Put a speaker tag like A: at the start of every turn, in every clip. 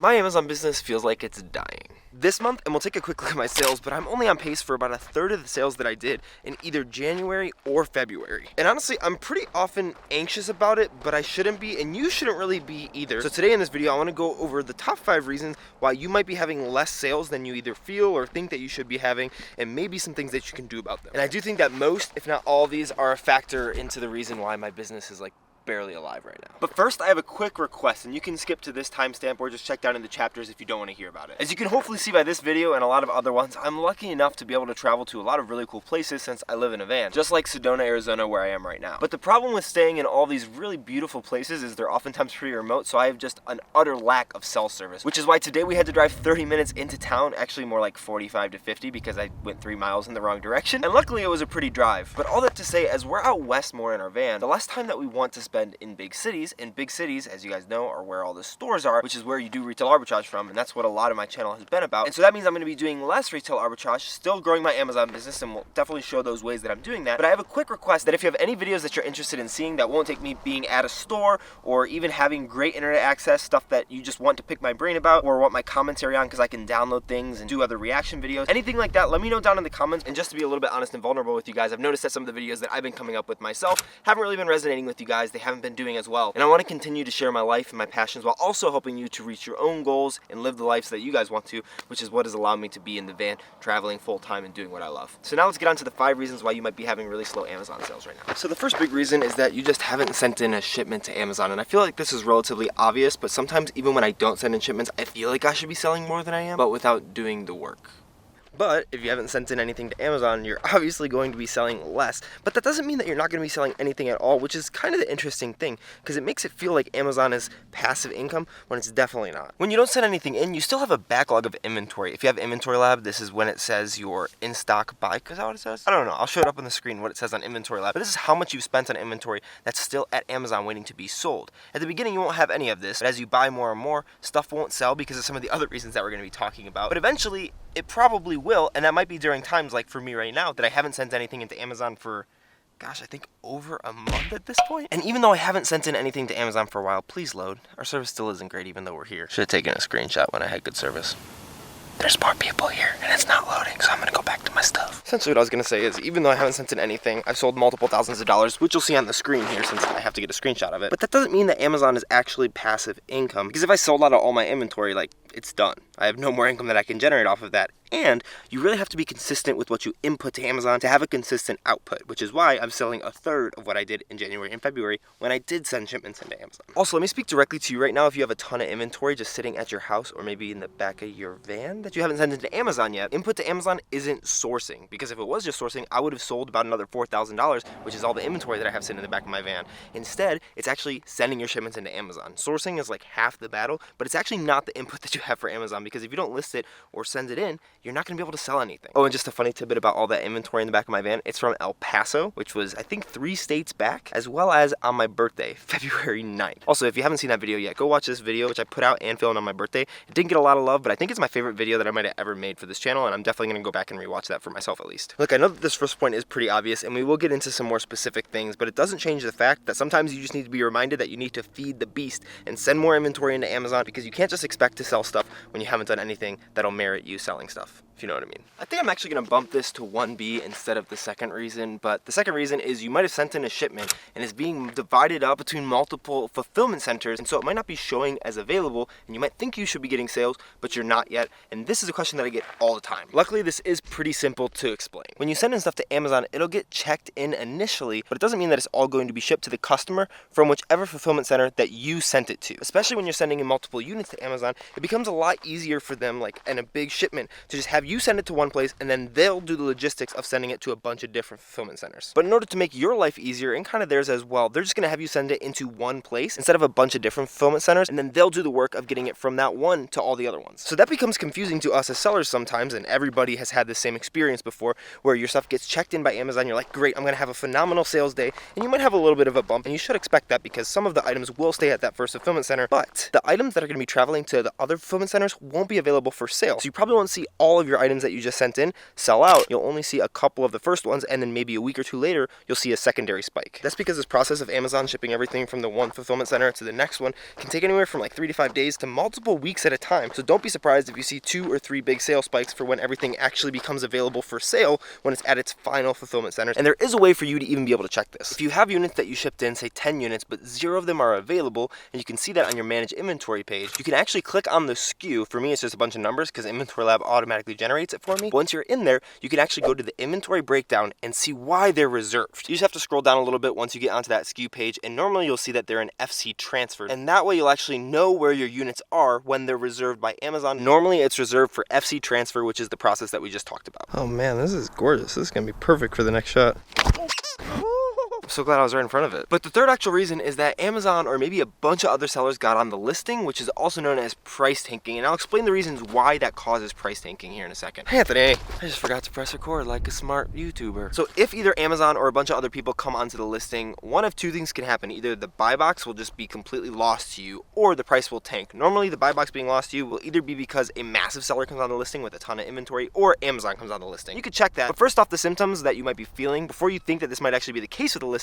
A: My Amazon business feels like it's dying. This month, and we'll take a quick look at my sales, but I'm only on pace for about a third of the sales that I did in either January or February. And honestly, I'm pretty often anxious about it, but I shouldn't be, and you shouldn't really be either. So today in this video, I want to go over the top 5 reasons why you might be having less sales than you either feel or think that you should be having, and maybe some things that you can do about them. And I do think that most, if not all of these, are a factor into the reason why my business is barely alive right now. But first, I have a quick request, and you can skip to this timestamp or just check down in the chapters if you don't want to hear about it. As you can hopefully see by this video and a lot of other ones, I'm lucky enough to be able to travel to a lot of really cool places since I live in a van, just like Sedona, Arizona, where I am right now. But the problem with staying in all these really beautiful places is they're oftentimes pretty remote, so I have just an utter lack of cell service, which is why today we had to drive 30 minutes into town, actually more like 45 to 50 because I went 3 miles in the wrong direction, and luckily it was a pretty drive. But all that to say, as we're out west more in our van, the less time that we want to spend in big cities, and big cities, as you guys know, are where all the stores are, which is where you do retail arbitrage from, and that's what a lot of my channel has been about. And so that means I'm going to be doing less retail arbitrage, still growing my Amazon business, and we'll definitely show those ways that I'm doing that. But I have a quick request that if you have any videos that you're interested in seeing that won't take me being at a store, or even having great internet access, stuff that you just want to pick my brain about, or want my commentary on because I can download things and do other reaction videos, anything like that, let me know down in the comments. And just to be a little bit honest and vulnerable with you guys, I've noticed that some of the videos that I've been coming up with myself haven't really been resonating with you guys. They haven't been doing as well. And I want to continue to share my life and my passions while also helping you to reach your own goals and live the lives that you guys want to, which is what has allowed me to be in the van, traveling full time and doing what I love. So now let's get on to the 5 reasons why you might be having really slow Amazon sales right now. So the first big reason is that you just haven't sent in a shipment to Amazon. And I feel like this is relatively obvious, but sometimes even when I don't send in shipments, I feel like I should be selling more than I am, but without doing the work. But if you haven't sent in anything to Amazon, you're obviously going to be selling less. But that doesn't mean that you're not going to be selling anything at all, which is kind of the interesting thing, because it makes it feel like Amazon is passive income when it's definitely not. When you don't send anything in, you still have a backlog of inventory. If you have Inventory Lab, this is when it says your in-stock buy. Is that what it says? I don't know. I'll show it up on the screen what it says on Inventory Lab. But this is how much you've spent on inventory that's still at Amazon waiting to be sold. At the beginning, you won't have any of this, but as you buy more and more, stuff won't sell because of some of the other reasons that we're going to be talking about. But eventually, it probably will, and that might be during times like for me right now that I haven't sent anything into Amazon for, gosh, I think over a month at this point. And even though I haven't sent in anything to Amazon for a while, please load. Our service still isn't great even though we're here. Should have taken a screenshot when I had good service. There's more people here, and it's not loading, so I'm gonna go back to my stuff. Essentially what I was gonna say is, even though I haven't sent in anything, I've sold multiple thousands of dollars, which you'll see on the screen here since I have to get a screenshot of it. But that doesn't mean that Amazon is actually passive income, because if I sold out of all my inventory, it's done. I have no more income that I can generate off of that. And you really have to be consistent with what you input to Amazon to have a consistent output, which is why I'm selling a third of what I did in January and February when I did send shipments into Amazon. Also, let me speak directly to you right now. If you have a ton of inventory just sitting at your house or maybe in the back of your van that you haven't sent into Amazon yet, input to Amazon isn't sourcing, because if it was just sourcing, I would have sold about another $4,000, which is all the inventory that I have sitting in the back of my van. Instead, it's actually sending your shipments into Amazon. Sourcing is like half the battle, but it's actually not the input that you have for Amazon, because if you don't list it or send it in, you're not going to be able to sell anything. Oh, and just a funny tidbit about all that inventory in the back of my van, it's from El Paso, which was, I think, 3 states back, as well as on my birthday, February 9th. Also, if you haven't seen that video yet, go watch this video, which I put out and filmed on my birthday. It didn't get a lot of love, but I think it's my favorite video that I might have ever made for this channel, and I'm definitely going to go back and rewatch that for myself at least. Look, I know that this first point is pretty obvious, and we will get into some more specific things, but it doesn't change the fact that sometimes you just need to be reminded that you need to feed the beast and send more inventory into Amazon, because you can't just expect to sell stuff when you haven't done anything that'll merit you selling stuff, if you know what I mean. I think I'm actually going to bump this to 1B instead of the second reason, but the second reason is you might have sent in a shipment and it's being divided up between multiple fulfillment centers, and so it might not be showing as available, and you might think you should be getting sales, but you're not yet, and this is a question that I get all the time. Luckily, this is pretty simple to explain. When you send in stuff to Amazon, it'll get checked in initially, but it doesn't mean that it's all going to be shipped to the customer from whichever fulfillment center that you sent it to. Especially when you're sending in multiple units to Amazon, it becomes a lot easier for them, like in a big shipment, to just have you send it to one place, and then they'll do the logistics of sending it to a bunch of different fulfillment centers. But in order to make your life easier, and kind of theirs as well, they're just going to have you send it into one place instead of a bunch of different fulfillment centers, and then they'll do the work of getting it from that one to all the other ones. So that becomes confusing to us as sellers sometimes, and everybody has had the same experience before, where your stuff gets checked in by Amazon, you're like, great, I'm going to have a phenomenal sales day, and you might have a little bit of a bump, and you should expect that because some of the items will stay at that first fulfillment center, but the items that are going to be traveling to the other fulfillment centers won't be available for sale. So you probably won't see all of your your items that you just sent in sell out, you'll only see a couple of the first ones, and then maybe a week or two later, you'll see a secondary spike. That's because this process of Amazon shipping everything from the one fulfillment center to the next one can take anywhere from like 3 to 5 days to multiple weeks at a time. So don't be surprised if you see 2 or 3 big sale spikes for when everything actually becomes available for sale when it's at its final fulfillment center. And there is a way for you to even be able to check this. If you have units that you shipped in, say 10 units, but 0 of them are available, and you can see that on your manage inventory page, you can actually click on the SKU. For me, it's just a bunch of numbers because Inventory Lab automatically generates it for me. But once you're in there, you can actually go to the inventory breakdown and see why they're reserved. You just have to scroll down a little bit once you get onto that SKU page, and normally you'll see that they're in FC transferred. And that way you'll actually know where your units are when they're reserved by Amazon. Normally it's reserved for FC transfer, which is the process that we just talked about. Oh man, this is gorgeous. This is gonna be perfect for the next shot. I'm so glad I was right in front of it. But the third actual reason is that Amazon, or maybe a bunch of other sellers, got on the listing, which is also known as price tanking. And I'll explain the reasons why that causes price tanking here in a second. Hey Anthony, I just forgot to press record like a smart YouTuber. So if either Amazon or a bunch of other people come onto the listing, one of 2 things can happen. Either the buy box will just be completely lost to you, or the price will tank. Normally the buy box being lost to you will either be because a massive seller comes on the listing with a ton of inventory, or Amazon comes on the listing. You could check that. But first off, the symptoms that you might be feeling before you think that this might actually be the case with the listing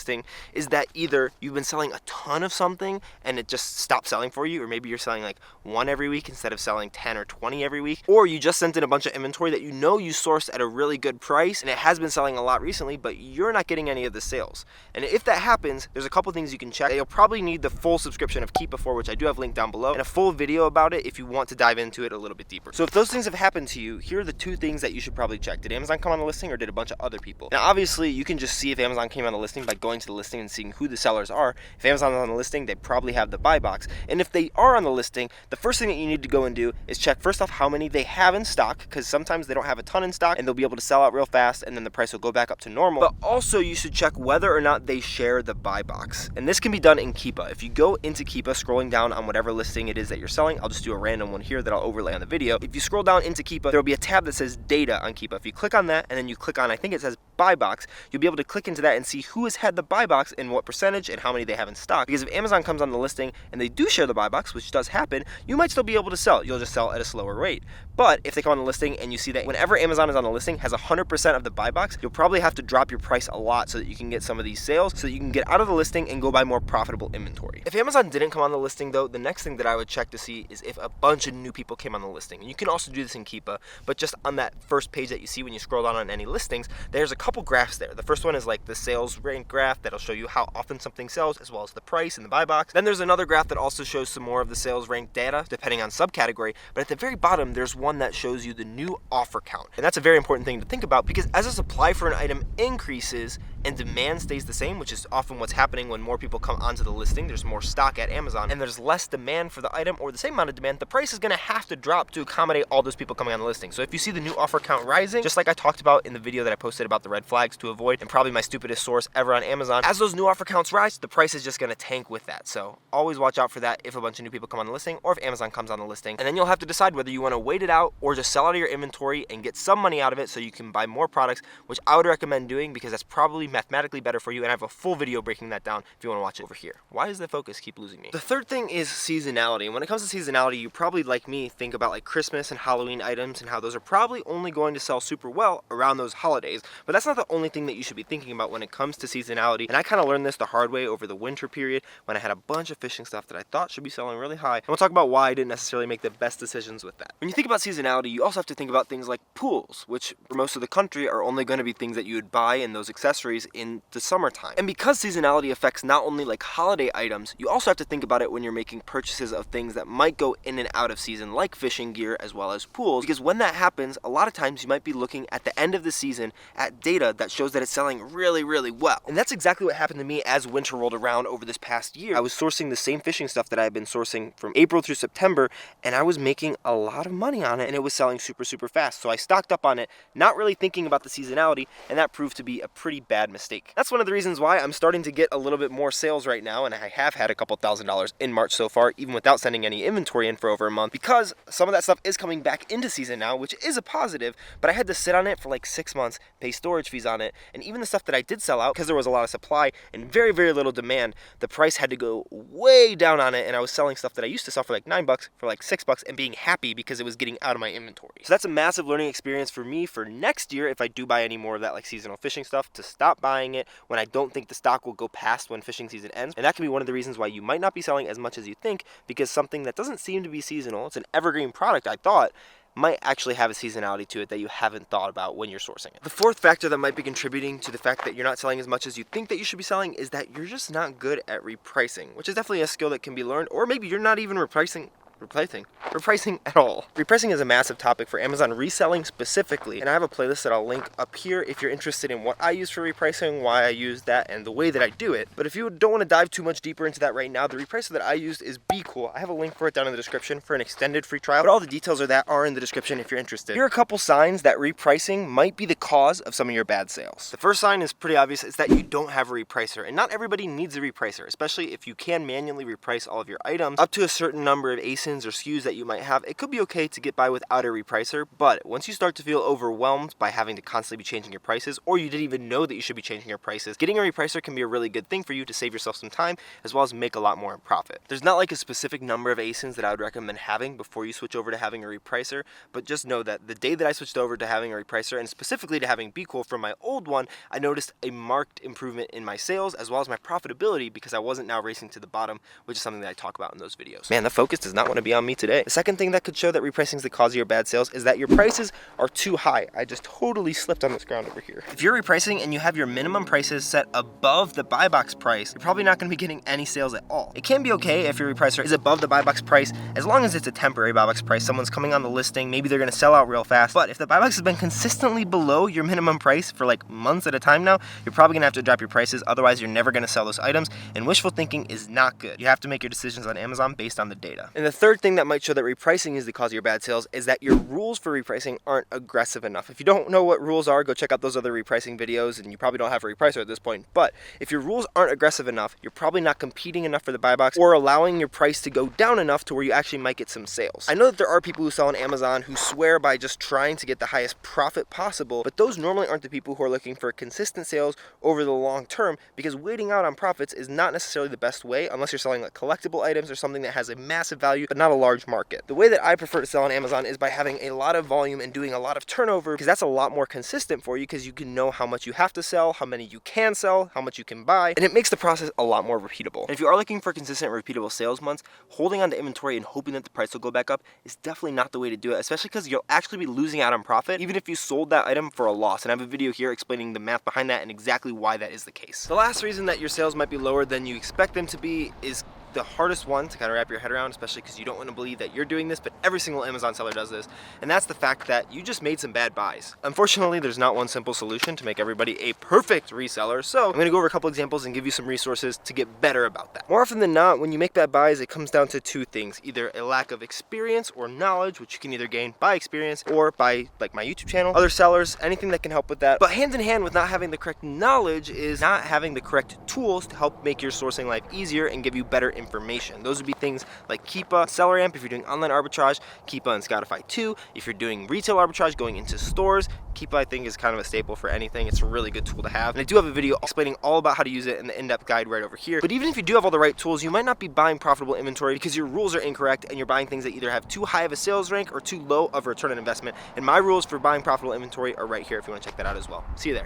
A: is that either you've been selling a ton of something and it just stopped selling for you, or maybe you're selling like 1 every week instead of selling 10 or 20 every week, or you just sent in a bunch of inventory that you know you sourced at a really good price and it has been selling a lot recently, but you're not getting any of the sales. And if that happens, there's a couple things you can check. You'll probably need the full subscription of Keepa for, which I do have linked down below, and a full video about it if you want to dive into it a little bit deeper. So if those things have happened to you, here are the 2 things that you should probably check. Did Amazon come on the listing, or did a bunch of other people? Now obviously you can just see if Amazon came on the listing by going to the listing and seeing who the sellers are. If Amazon's on the listing, they probably have the buy box. And if they are on the listing, the first thing that you need to go and do is check first off how many they have in stock, because sometimes they don't have a ton in stock and they'll be able to sell out real fast and then the price will go back up to normal. But also you should check whether or not they share the buy box. And this can be done in Keepa. If you go into Keepa, scrolling down on whatever listing it is that you're selling, I'll just do a random one here that I'll overlay on the video. If you scroll down into Keepa, there will be a tab that says data on Keepa. If you click on that and then you click on, I think it says buy box, you'll be able to click into that and see who has had the buy box and what percentage and how many they have in stock. Because if Amazon comes on the listing and they do share the buy box, which does happen, you might still be able to sell. You'll just sell at a slower rate. But if they come on the listing and you see that whenever Amazon is on the listing has 100% of the buy box, you'll probably have to drop your price a lot so that you can get some of these sales, so that you can get out of the listing and go buy more profitable inventory. If Amazon didn't come on the listing though, the next thing that I would check to see is if a bunch of new people came on the listing. And you can also do this in Keepa, but just on that first page that you see when you scroll down on any listings, there's a couple graphs there. The first one is like the sales rank graph that'll show you how often something sells, as well as the price and the buy box. Then there's another graph that also shows some more of the sales rank data depending on subcategory, but at the very bottom there's one that shows you the new offer count. And that's a very important thing to think about, because as a supply for an item increases and demand stays the same, which is often what's happening when more people come onto the listing, there's more stock at Amazon and there's less demand for the item, or the same amount of demand, the price is going to have to drop to accommodate all those people coming on the listing. So if you see the new offer count rising, just like I talked about in the video that I posted about the red flags to avoid, and probably my stupidest source ever on Amazon, as those new offer counts rise, the price is just going to tank with that. So always watch out for that if a bunch of new people come on the listing, or if Amazon comes on the listing. And then you'll have to decide whether you want to wait it out or just sell out of your inventory and get some money out of it so you can buy more products, which I would recommend doing because that's probably mathematically better for you. And I have a full video breaking that down if you want to watch it over here. Why does the focus keep losing me? The third thing is seasonality. And when it comes to seasonality, you probably, like me, think about like Christmas and Halloween items and how those are probably only going to sell super well around those holidays. But that's not the only thing that you should be thinking about when it comes to seasonality. And I kind of learned this the hard way over the winter period when I had a bunch of fishing stuff that I thought should be selling really high. And we'll talk about why I didn't necessarily make the best decisions with that. When you think about seasonality, you also have to think about things like pools, which for most of the country are only going to be things that you would buy in those accessories in the summertime. And because seasonality affects not only like holiday items, you also have to think about it when you're making purchases of things that might go in and out of season, like fishing gear as well as pools. Because when that happens, a lot of times you might be looking at the end of the season at data that shows that it's selling really, really well. And that's exactly what happened to me as winter rolled around over this past year. I was sourcing the same fishing stuff that I had been sourcing from April through September, and I was making a lot of money on it, and it was selling super, super fast. So I stocked up on it, not really thinking about the seasonality, and that proved to be a pretty bad mistake. That's one of the reasons why I'm starting to get a little bit more sales right now, and I have had a couple $1,000s in March so far, even without sending any inventory in for over a month, because some of that stuff is coming back into season now, which is a positive, but I had to sit on it for like 6 months, pay storage fees on it, and even the stuff that I did sell out, because there was a lot of supply and very, very little demand, the price had to go way down on it, and I was selling stuff that I used to sell for like $9 for like $6 and being happy because it was getting out of my inventory. So that's a massive learning experience for me for next year, if I do buy any more of that like seasonal fishing stuff, to stop buying it when I don't think the stock will go past when fishing season ends. And that can be one of the reasons why you might not be selling as much as you think, because something that doesn't seem to be seasonal, it's an evergreen product, I thought, might actually have a seasonality to it that you haven't thought about when you're sourcing it. The fourth factor that might be contributing to the fact that you're not selling as much as you think that you should be selling is that you're just not good at repricing, which is definitely a skill that can be learned, or maybe you're not even repricing at all. Repricing is a massive topic for Amazon reselling specifically, and I have a playlist that I'll link up here if you're interested in what I use for repricing, why I use that, and the way that I do it. But if you don't want to dive too much deeper into that right now, the repricer that I used is Be Cool. I have a link for it down in the description for an extended free trial, but all the details of that are in the description if you're interested. Here are a couple signs that repricing might be the cause of some of your bad sales. The first sign is pretty obvious. It's that you don't have a repricer, and not everybody needs a repricer, especially if you can manually reprice all of your items up to a certain number of ASINs or SKUs that you might have. It could be okay to get by without a repricer, but once you start to feel overwhelmed by having to constantly be changing your prices, or you didn't even know that you should be changing your prices, getting a repricer can be a really good thing for you to save yourself some time as well as make a lot more in profit. There's not like a specific number of ASINs that I would recommend having before you switch over to having a repricer, but just know that the day that I switched over to having a repricer, and specifically to having Be Cool from my old one, I noticed a marked improvement in my sales as well as my profitability because I wasn't now racing to the bottom, which is something that I talk about in those videos. Man, the focus does not want to be on me today. The second thing that could show that repricing is the cause of your bad sales is that your prices are too high. I just totally slipped on this ground over here. If you're repricing and you have your minimum prices set above the buy box price, you're probably not going to be getting any sales at all. It can be okay if your repricer is above the buy box price as long as it's a temporary buy box price. Someone's coming on the listing, maybe they're going to sell out real fast. But if the buy box has been consistently below your minimum price for like months at a time now, you're probably going to have to drop your prices. Otherwise, you're never going to sell those items, and wishful thinking is not good. You have to make your decisions on Amazon based on the data. And the third thing that might show that repricing is the cause of your bad sales is that your rules for repricing aren't aggressive enough. If you don't know what rules are, go check out those other repricing videos, and you probably don't have a repricer at this point. But if your rules aren't aggressive enough, you're probably not competing enough for the buy box or allowing your price to go down enough to where you actually might get some sales. I know that there are people who sell on Amazon who swear by just trying to get the highest profit possible, but those normally aren't the people who are looking for consistent sales over the long term, because waiting out on profits is not necessarily the best way unless you're selling like collectible items or something that has a massive value but not a large market. The way that I prefer to sell on Amazon is by having a lot of volume and doing a lot of turnover, because that's a lot more consistent for you, because you can know how much you have to sell, how many you can sell, how much you can buy, and it makes the process a lot more repeatable. And if you are looking for consistent repeatable sales months, holding on to inventory and hoping that the price will go back up is definitely not the way to do it, especially because you'll actually be losing out on profit even if you sold that item for a loss. And I have a video here explaining the math behind that and exactly why that is the case. The last reason that your sales might be lower than you expect them to be is the hardest one to kind of wrap your head around, especially because you don't want to believe that you're doing this, but every single Amazon seller does this, and that's the fact that you just made some bad buys. Unfortunately, there's not one simple solution to make everybody a perfect reseller, so I'm going to go over a couple examples and give you some resources to get better about that. More often than not, when you make bad buys, it comes down to two things: either a lack of experience or knowledge, which you can either gain by experience or by like my YouTube channel, other sellers, anything that can help with that. But hand in hand with not having the correct knowledge is not having the correct tools to help make your sourcing life easier and give you better information. Those would be things like Keepa, SellerAmp if you're doing online arbitrage, Keepa and Scoutify 2 if you're doing retail arbitrage, going into stores. Keepa, I think, is kind of a staple for anything. It's a really good tool to have. And I do have a video explaining all about how to use it in the in-depth guide right over here. But even if you do have all the right tools, you might not be buying profitable inventory because your rules are incorrect and you're buying things that either have too high of a sales rank or too low of a return on investment. And my rules for buying profitable inventory are right here if you want to check that out as well. See you there.